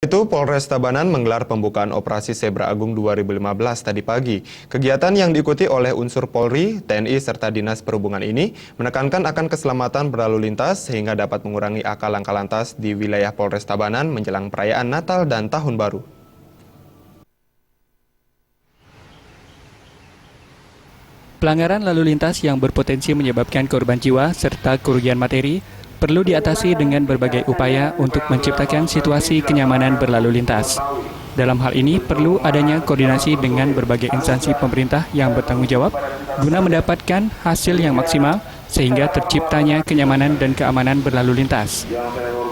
Itu Polres Tabanan menggelar pembukaan Operasi Zebra Agung 2015 tadi pagi. Kegiatan yang diikuti oleh unsur Polri, TNI, serta Dinas Perhubungan ini menekankan akan keselamatan berlalu lintas sehingga dapat mengurangi angka laka lantas di wilayah Polres Tabanan menjelang perayaan Natal dan Tahun Baru. Pelanggaran lalu lintas yang berpotensi menyebabkan korban jiwa serta kerugian materi perlu diatasi dengan berbagai upaya untuk menciptakan situasi kenyamanan berlalu lintas. Dalam hal ini perlu adanya koordinasi dengan berbagai instansi pemerintah yang bertanggung jawab guna mendapatkan hasil yang maksimal sehingga terciptanya kenyamanan dan keamanan berlalu lintas.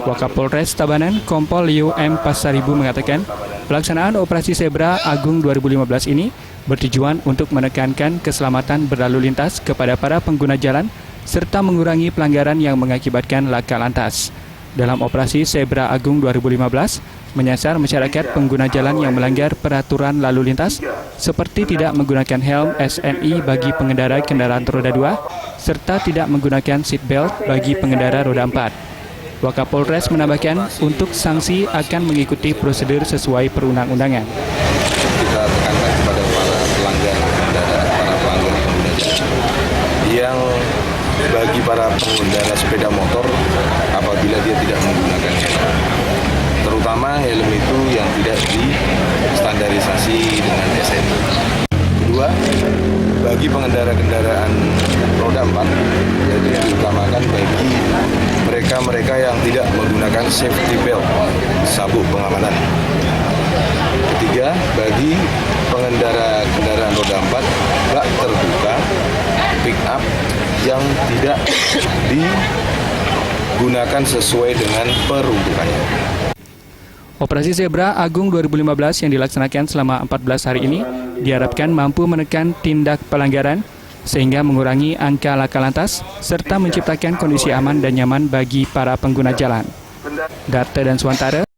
Wakapolres Tabanan Kompol Leo M. Pasaribu mengatakan, pelaksanaan Operasi Zebra Agung 2015 ini bertujuan untuk menekankan keselamatan berlalu lintas kepada para pengguna jalan serta mengurangi pelanggaran yang mengakibatkan laka lantas. Dalam Operasi Zebra Agung 2015, menyasar masyarakat pengguna jalan yang melanggar peraturan lalu lintas, seperti tidak menggunakan helm SNI bagi pengendara kendaraan roda 2, serta tidak menggunakan seat belt bagi pengendara roda 4. Wakapolres menambahkan, untuk sanksi akan mengikuti prosedur sesuai perundang-undangan. Kita tekankan kepada para pelanggar kendaraan, para pelanggar pengguna jalan yang bagi para pengendara sepeda motor apabila dia tidak menggunakan helm, terutama helm itu yang tidak distandarisasi dengan SNI. Kedua, bagi pengendara kendaraan roda 4, jadi diutamakan bagi mereka yang tidak menggunakan safety belt, sabuk pengamanan. Ketiga, bagi pengendara kendaraan roda 4, bak terbuka, pick up yang tidak digunakan sesuai dengan peruntukannya. Operasi Zebra Agung 2015 yang dilaksanakan selama 14 hari ini diharapkan mampu menekan tindak pelanggaran sehingga mengurangi angka laka lantas serta menciptakan kondisi aman dan nyaman bagi para pengguna jalan. Data dan Suantara